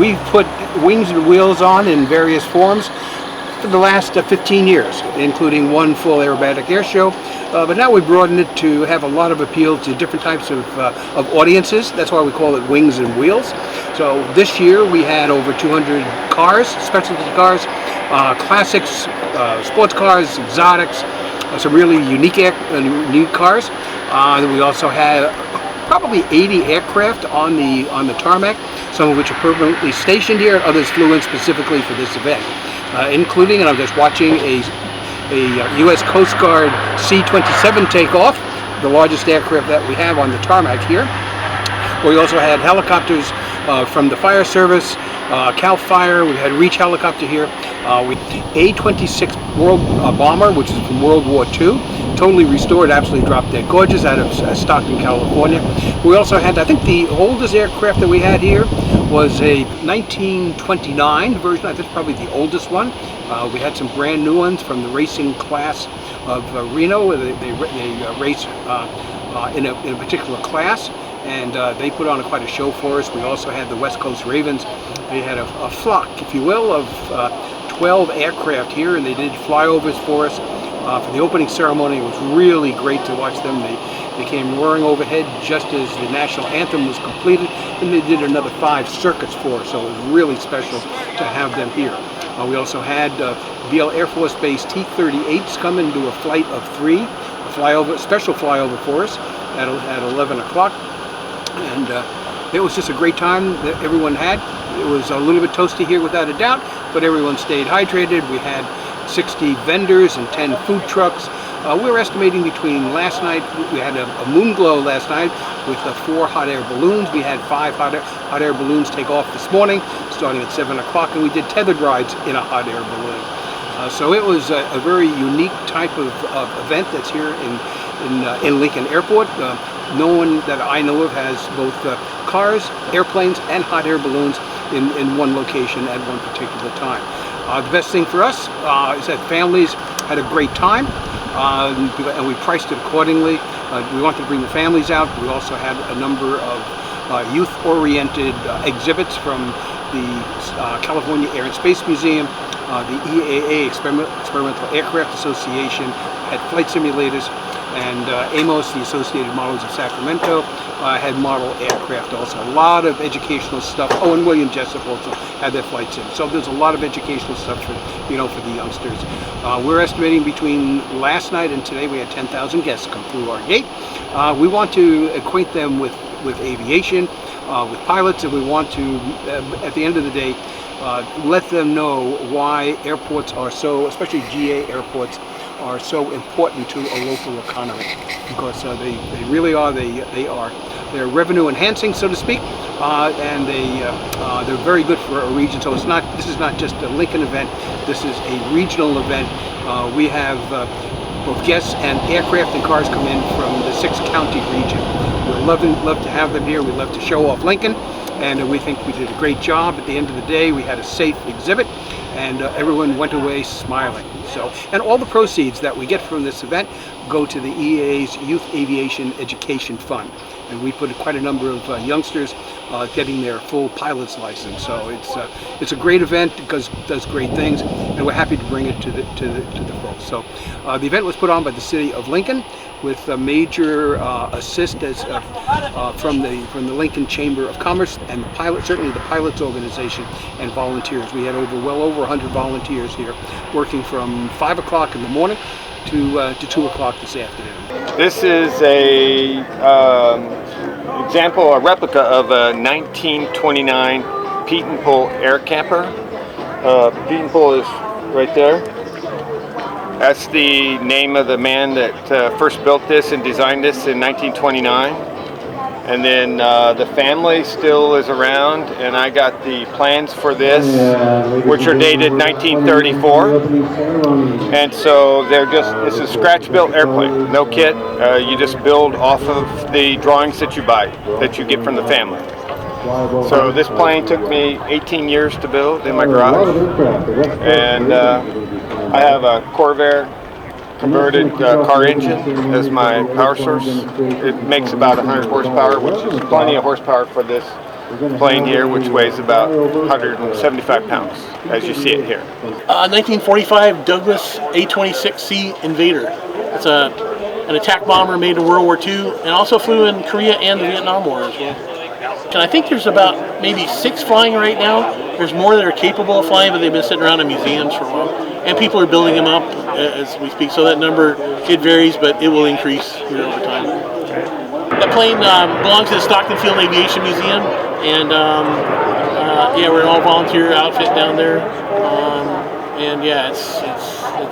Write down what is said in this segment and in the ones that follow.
we've put wings and wheels on in various forms for the last 15 years, including one full aerobatic air show. But now we broadened it to have a lot of appeal to different types of audiences. That's why we call it Wings and Wheels. So this year we had over 200 cars, specialty cars, classics, sports cars, exotics, some really unique cars. We also had probably 80 aircraft on the tarmac, some of which are permanently stationed here, and others flew in specifically for this event, including, and I'm just watching a U.S. Coast Guard C-27 takeoff, the largest aircraft that we have on the tarmac here. We also had helicopters from the fire service, CAL FIRE. We had Reach helicopter here. A-26 World bomber, which is from World War II, totally restored, absolutely drop dead gorgeous, out of Stockton, California. We also had, I think the oldest aircraft that we had here was a 1929 version. I think it's probably the oldest one. We had some brand new ones from the racing class of Reno. They race in a particular class, and they put on quite a show for us. We also had the West Coast Ravens. They had a flock, if you will, of 12 aircraft here, and they did flyovers for us. For the opening ceremony, it was really great to watch them. They came roaring overhead just as the national anthem was completed, and they did another 5 circuits for us, so it was really special to have them here. We also had Beale Air Force Base T-38s come and do a flight of 3, special flyover for us at 11 o'clock. And it was just a great time that everyone had. It was a little bit toasty here without a doubt, but everyone stayed hydrated. We had 60 vendors and 10 food trucks. We were estimating between last night, we had a moon glow last night with 4 hot air balloons. We had 5 hot air balloons take off this morning, starting at 7 o'clock, and we did tethered rides in a hot air balloon. So it was a very unique type of event that's here in Lincoln Airport. No one that I know of has both cars, airplanes, and hot air balloons in one location at one particular time. The best thing for us is that families had a great time, and we priced it accordingly. We wanted to bring the families out. We also had a number of youth-oriented exhibits from the California Air and Space Museum, the EAA, Experimental Aircraft Association, had flight simulators, and Amos, the Associated Models of Sacramento, had model aircraft also. A lot of educational stuff. Oh, and William Jessup also had their flight sim. So there's a lot of educational stuff for the youngsters. We're estimating between last night and today we had 10,000 guests come through our gate. We want to acquaint them with aviation, with pilots, and we want to, at the end of the day, let them know why airports are so, especially GA airports, are so important to a local economy, because they really are. They're revenue enhancing, so to speak, and they're very good for a region. So this is not just a Lincoln event. This is a regional event. We have both guests and aircraft and cars come in from the 6-county region. We love to have them here. We love to show off Lincoln, and we think we did a great job. At the end of the day, we had a safe exhibit, and everyone went away smiling. So, and all the proceeds that we get from this event go to the EAA's Youth Aviation Education Fund, and we put quite a number of youngsters getting their full pilot's license. So it's a great event because it does great things, and we're happy to bring it to the folks. So the event was put on by the City of Lincoln with a major assist from the Lincoln Chamber of Commerce and certainly the Pilots Organization and volunteers. We had well over 100 volunteers here working from 5 o'clock in the morning to 2 o'clock this afternoon. This is a replica of a 1929 Pete and Pull air camper. Pete and Pull is right there. That's the name of the man that first built this and designed this in 1929. And then the family still is around, and I got the plans for this, which are dated 1934. And so this is scratch-built airplane, no kit. You just build off of the drawings that you buy, that you get from the family. So this plane took me 18 years to build in my garage, and I have a Corvair converted car engine as my power source. It makes about 100 horsepower, which is plenty of horsepower for this plane here, which weighs about 175 pounds, as you see it here. 1945 Douglas A-26C Invader. It's an attack bomber made in World War II, and also flew in Korea and the Vietnam War as well. And I think there's about maybe 6 flying right now. There's more that are capable of flying, but they've been sitting around in museums for a while. And people are building them up as we speak, so that number, it varies, but it will increase here over time. That plane belongs to the Stockton Field Aviation Museum, and yeah, we're an all-volunteer outfit down there. And yeah, it's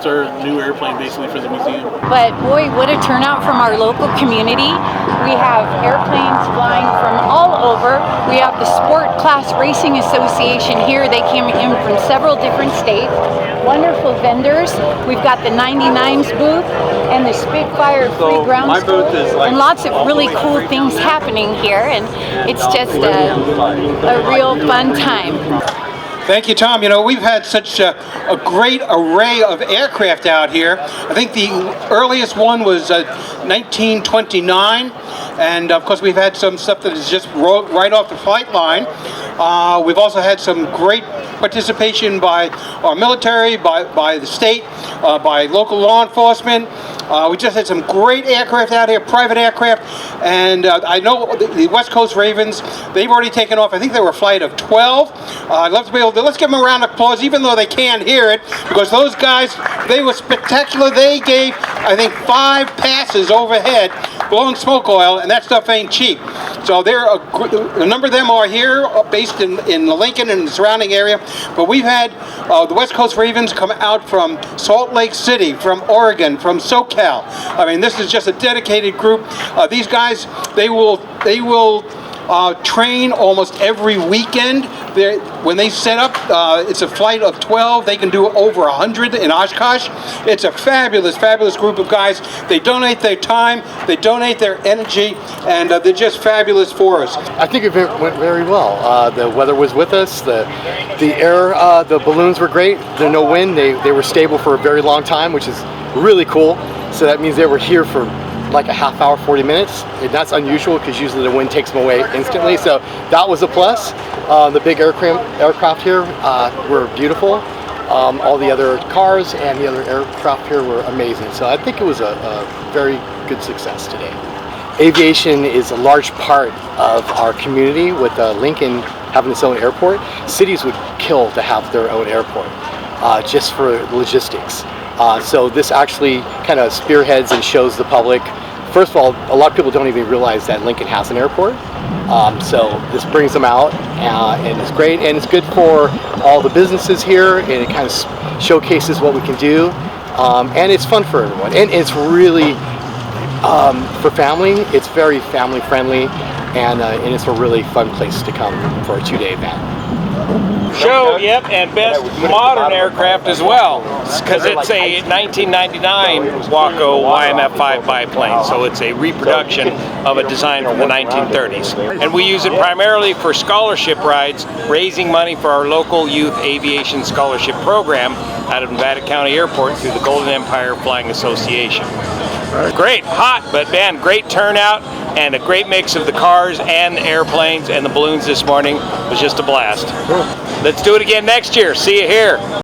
our new airplane basically for the museum. But boy, what a turnout from our local community. We have airplanes flying from all over. We have the Sport Class Racing Association here. They came in from several different states. Wonderful vendors. We've got the 99s booth and the Spitfire Free Ground School, and lots of really cool things happening here, and it's just a real fun time. Thank you, Tom. You know, we've had such a great array of aircraft out here. I think the earliest one was 1929, and of course we've had some stuff that is just right off the flight line. We've also had some great participation by our military, by the state, by local law enforcement. We just had some great aircraft out here, private aircraft, and I know the West Coast Ravens, they've already taken off. I think they were a flight of 12. I'd love to be able to, let's give them a round of applause, even though they can't hear it, because those guys, they were spectacular. They gave, I think, 5 passes overhead, blowing smoke oil, and that stuff ain't cheap. So a number of them are here, based in Lincoln and the surrounding area, but we've had the West Coast Ravens come out from Salt Lake City, from Oregon, from SoCal. I mean, this is just a dedicated group. These guys, they will train almost every weekend. When they set up, it's a flight of 12. They can do over 100 in Oshkosh. It's a fabulous, fabulous group of guys. They donate their time, they donate their energy, and they're just fabulous for us. I think it went very well. The weather was with us. The balloons were great. There's no wind. They were stable for a very long time, which is really cool. So that means they were here for like a half hour, 40 minutes. And that's unusual because usually the wind takes them away instantly. So that was a plus. The big aircraft here were beautiful. All the other cars and the other aircraft here were amazing. So I think it was a very good success today. Aviation is a large part of our community. With Lincoln having its own airport, cities would kill to have their own airport just for logistics. So this actually kind of spearheads and shows the public. First of all, a lot of people don't even realize that Lincoln has an airport. So this brings them out, and it's great, and it's good for all the businesses here, and it kind of showcases what we can do, and it's fun for everyone, and it's really for family. It's very family friendly, and it's a really fun place to come for a 2-day event. Show, yep, and best modern aircraft as well, because it's a 1999 Waco YMF-5 biplane, so it's a reproduction of a design from the 1930s. And we use it primarily for scholarship rides, raising money for our local youth aviation scholarship program out of Nevada County Airport through the Golden Empire Flying Association. Great, hot, but man, great turnout, and a great mix of the cars and the airplanes and the balloons this morning. It was just a blast. Let's do it again next year. See you here.